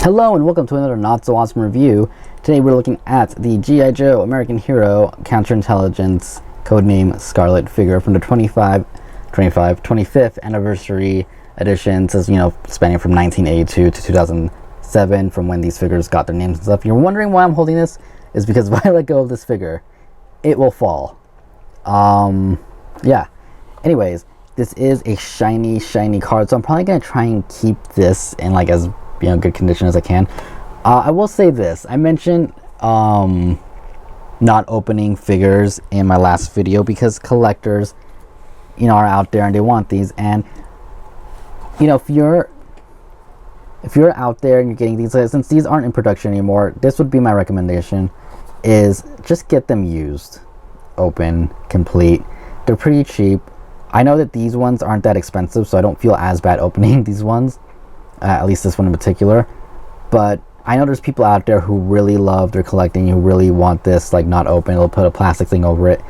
Hello and welcome to another not so awesome review. Today we're looking at the G.I. Joe American Hero Counterintelligence codename Scarlett figure from the 25th anniversary edition. It says, spanning from 1982 to 2007 from when these figures got their names and stuff. You're wondering why I'm holding this? Is because if I let go of this figure, it will fall. Yeah. Anyways, this is a shiny card, so I'm probably gonna try and keep this in as good condition as I can. I will say this. I mentioned not opening figures in my last video because collectors, are out there and they want these. And if you're out there and you're getting these, since these aren't in production anymore, this would be my recommendation: is just get them used, open, complete. They're pretty cheap. I know that these ones aren't that expensive, so I don't feel as bad opening these ones. At least this one in particular. But I know there's people out there who really love their collecting, who really want this not open. They'll put a plastic thing over it.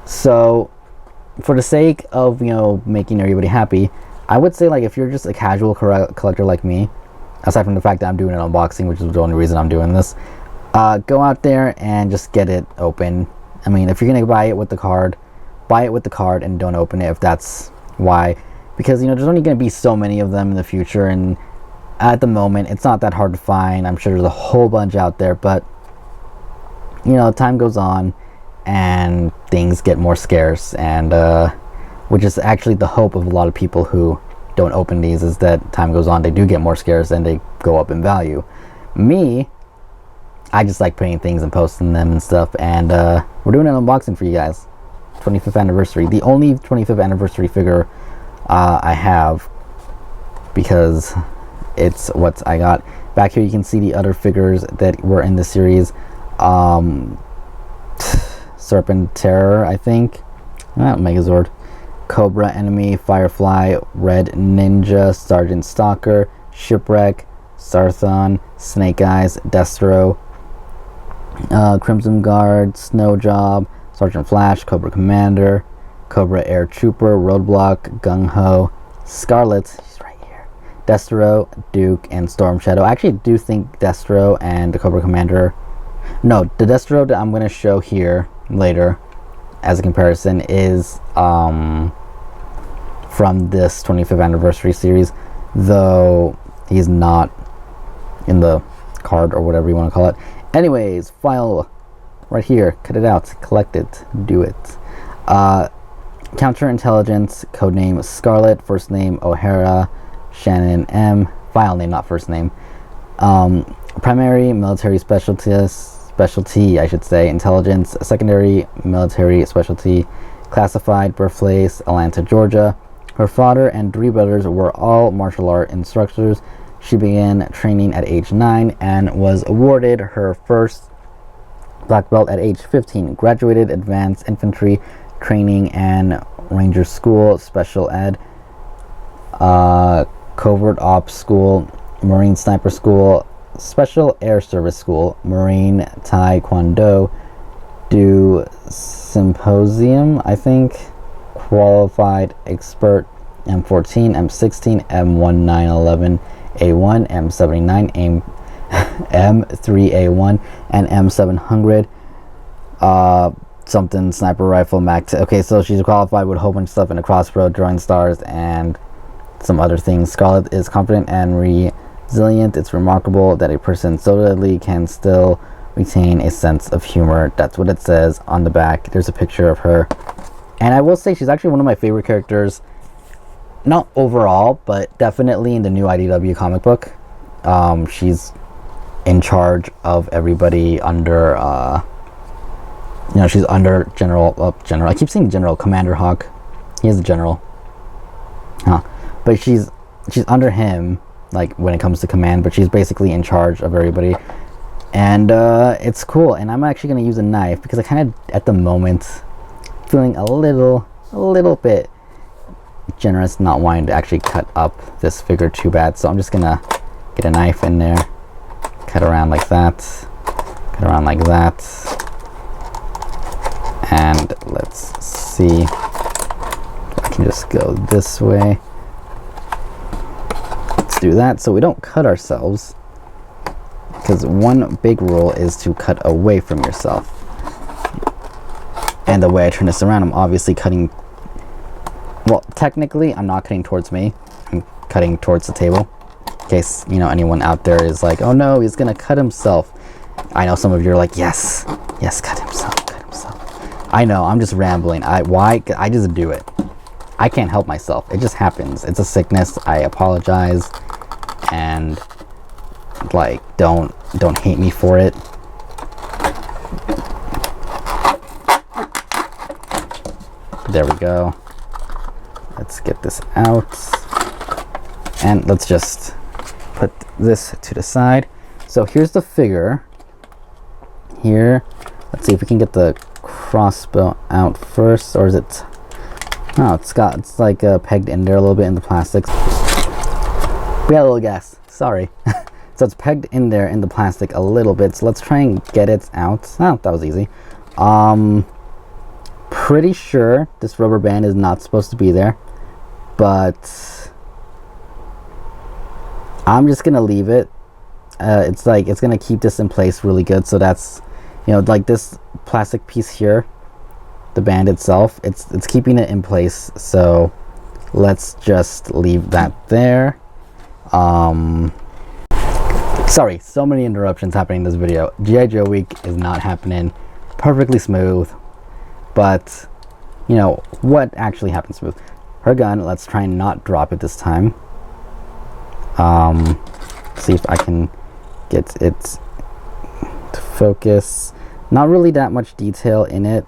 So for the sake of making everybody happy, I would say if you're just a casual collector like me, aside from the fact that I'm doing an unboxing, which is the only reason I'm doing this, go out there and just get it open. I mean, if you're gonna buy it with the card, buy it with the card and don't open it if that's why, because there's only going to be so many of them in the future, and at the moment it's not that hard to find. I'm sure there's a whole bunch out there, but time goes on and things get more scarce, and which is actually the hope of a lot of people who don't open these, is that time goes on, they do get more scarce and they go up in value. Me, I just like putting things and posting them and stuff, and we're doing an unboxing for you guys. 25th anniversary, the only 25th anniversary figure I have, because it's what I got. Back here you can see the other figures that were in the series. Serpent Terror, I think, Megazord, Cobra Enemy, Firefly, Red Ninja, Sergeant Stalker, Shipwreck, Sarthon, Snake Eyes, Destro, Crimson Guard, Snow Job, Sergeant Flash, Cobra Commander, Cobra Air Trooper, Roadblock, Gung Ho, Scarlett, she's right here, Destro, Duke, and Storm Shadow. I actually do think Destro and the Cobra Commander, no, the Destro that I'm going to show here later as a comparison is from this 25th anniversary series, though he's not in the card or whatever you want to call it. Anyways, file right here, cut it out, collect it, do it. Counterintelligence, codename Scarlett, first name O'Hara, Shannon M, file name, not first name. Primary military specialty, I should say, intelligence, secondary military specialty, classified, birthplace, Atlanta, Georgia. Her father and 3 brothers were all martial art instructors. She began training at age 9 and was awarded her first black belt at age 15. Graduated advanced infantry training and ranger school, special ed, covert ops school, marine sniper school, special air service school, marine taekwondo, do symposium, I think, qualified expert, M14, M16, M1911, A1, M79, aim M3A1, and M700, something sniper rifle Mac. Okay, so she's qualified with a whole bunch of stuff in a crossbow, drawing stars, and some other things. Scarlett is confident and resilient. It's remarkable that a person so deadly can still retain a sense of humor. That's what it says on the back. There's a picture of her, and I will say she's actually one of my favorite characters, not overall, but definitely in the new IDW comic book. She's in charge of everybody under she's under general I keep saying General Commander Hawk. He is a general, but she's under him when it comes to command, but she's basically in charge of everybody, and it's cool. And I'm actually going to use a knife because I kind of at the moment feeling a little bit generous, not wanting to actually cut up this figure too bad, so I'm just gonna get a knife in there, cut around like that, cut around like that, and let's see, I can just go this way. Let's do that so we don't cut ourselves. because one big rule is to cut away from yourself. And the way I turn this around, I'm obviously cutting, well, technically I'm not cutting towards me, I'm cutting towards the table, in case, you know, anyone out there is like, oh no, he's gonna cut himself. I know some of you are like, yes, cut himself. I know, I'm just rambling. I just do it. I can't help myself. It just happens. It's a sickness. I apologize, and like, don't hate me for it. There we go. Let's get this out, and let's just put this to the side. So here's the figure. Here, let's see if we can get the crossbow out first, or is it? No, it's like pegged in there a little bit in the plastics. We got a little gas. Sorry. So it's pegged in there in the plastic a little bit. So let's try and get it out. Oh, that was easy. Pretty sure this rubber band is not supposed to be there, but I'm just gonna leave it. It's gonna keep this in place really good. So that's, you know, like this plastic piece here, the band itself, it's keeping it in place. So let's just leave that there. Sorry, so many interruptions happening in this video. G.I. Joe week is not happening perfectly smooth, but you know what actually happened smooth? Her gun. Let's try and not drop it this time. See if I can get it to focus. Not really that much detail in it.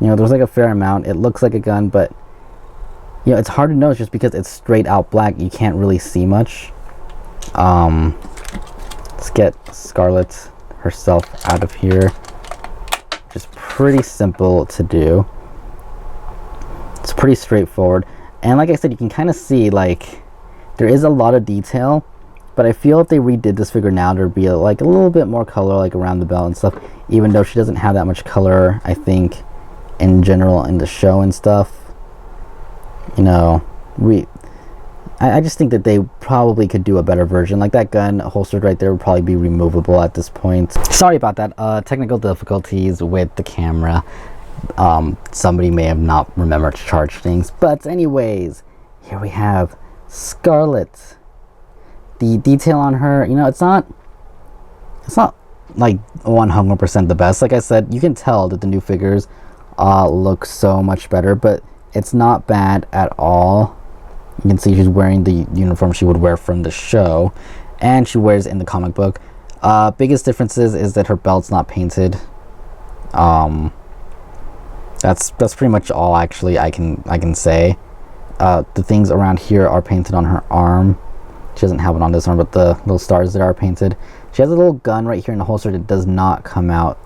You know, there's like a fair amount. It looks like a gun, but you know, it's hard to know just because it's straight out black. You can't really see much. Let's get Scarlett herself out of here. Just pretty simple to do. It's pretty straightforward. And like I said, you can kind of see, like, there is a lot of detail, but I feel if they redid this figure now, there'd be like a little bit more color, like around the belt and stuff, even though she doesn't have that much color, I think, in general in the show and stuff. You know, I just think that they probably could do a better version. Like that gun holstered right there would probably be removable at this point. Sorry about that. Technical difficulties with the camera. Somebody may have not remembered to charge things. But anyways, here we have Scarlett. The detail on her, you know, it's not like 100% the best. Like I said, you can tell that the new figures look so much better, but it's not bad at all. You can see she's wearing the uniform she would wear from the show, and she wears it in the comic book. Biggest differences is that her belt's not painted. That's pretty much all actually I can say. The things around here are painted on her arm. She doesn't have it on this arm, but the little stars that are painted. She has a little gun right here in the holster that does not come out,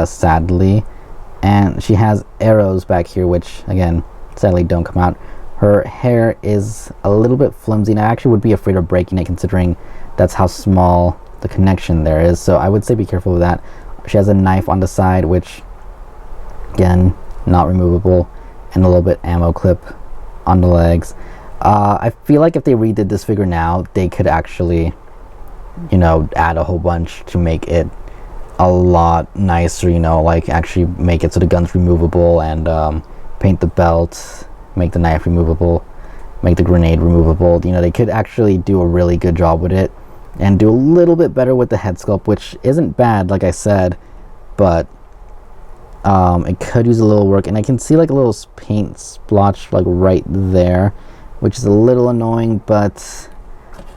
sadly. And she has arrows back here, which again, sadly don't come out. Her hair is a little bit flimsy, and I actually would be afraid of breaking it considering that's how small the connection there is. So I would say be careful with that. She has a knife on the side, which again, not removable, and a little bit ammo clip on the legs. I feel like if they redid this figure now, they could actually, you know, add a whole bunch to make it a lot nicer, you know, like actually make it so the gun's removable, and paint the belt, make the knife removable, make the grenade removable. You know, they could actually do a really good job with it and do a little bit better with the head sculpt, which isn't bad, like I said, but it could use a little work. And I can see like a little paint splotch like right there, which is a little annoying, but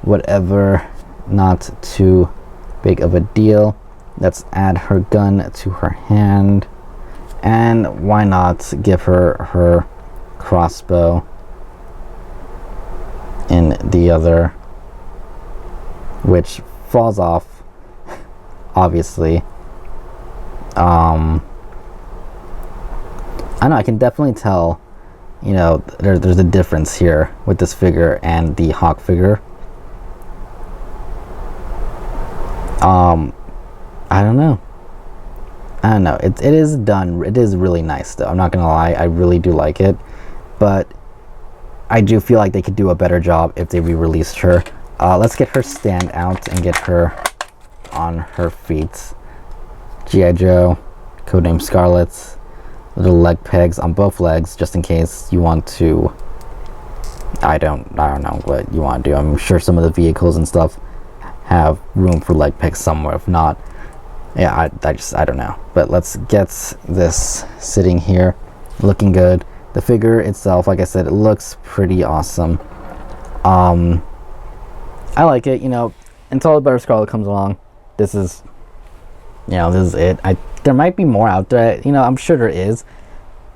whatever, not too big of a deal. Let's add her gun to her hand, and why not give her her crossbow in the other, which falls off obviously. I know, I can definitely tell, you know, there's a difference here with this figure and the Hawk figure. I don't know. It is done. It is really nice though. I'm not gonna lie. I really do like it, but I do feel like they could do a better job if they re-released her. Let's get her stand out and get her on her feet. G.I. Joe, codename Scarlett. Little leg pegs on both legs, just in case you want to. I don't know what you want to do. I'm sure some of the vehicles and stuff have room for leg pegs somewhere. If not, yeah, I don't know. But let's get this sitting here, looking good. The figure itself, like I said, it looks pretty awesome. I like it, you know, until the better Scarlett comes along. This is it. There might be more out there, you know, I'm sure there is,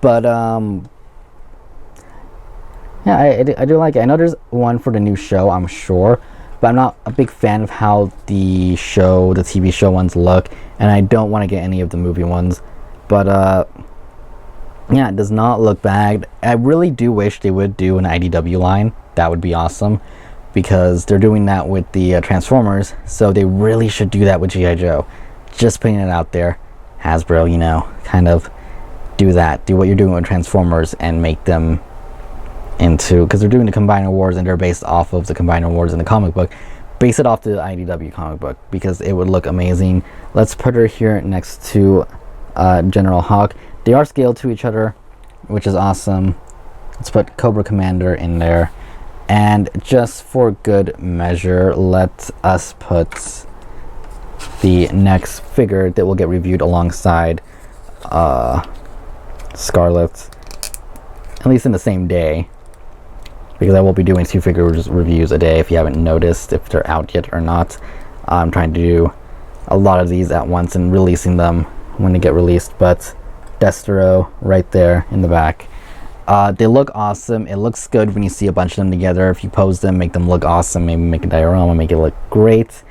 but yeah, I do like it. I know there's one for the new show, I'm sure, but I'm not a big fan of how the TV show ones look, and I don't want to get any of the movie ones. But yeah, it does not look bad. I really do wish they would do an IDW line. That would be awesome, because they're doing that with the Transformers, so they really should do that with G.I. Joe. Just putting it out there. Hasbro, you know, kind of do that. Do what you're doing with Transformers and make them into, because they're doing the Combiner Wars and they're based off of the Combiner Wars in the comic book. Base it off the IDW comic book, because it would look amazing. Let's put her here next to General Hawk. They are scaled to each other, which is awesome. Let's put Cobra Commander in there. And just for good measure, let us put the next figure that will get reviewed alongside Scarlett, at least in the same day, because I will be doing 2 figure reviews a day if you haven't noticed, if they're out yet or not. I'm trying to do a lot of these at once and releasing them when they get released. But Destro right there in the back. They look awesome. It looks good when you see a bunch of them together. If you pose them, make them look awesome, maybe make a diorama, make it look great.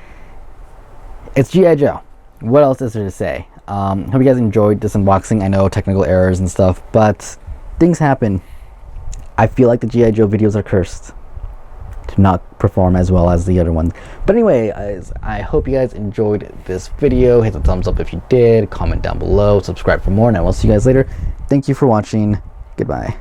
It's G.I. Joe. What else is there to say? Hope you guys enjoyed this unboxing. I know technical errors and stuff, but things happen. I feel like the G.I. Joe videos are cursed to not perform as well as the other ones. But anyway, I hope you guys enjoyed this video. Hit the thumbs up if you did. Comment down below. Subscribe for more, and I will see you guys later. Thank you for watching. Goodbye.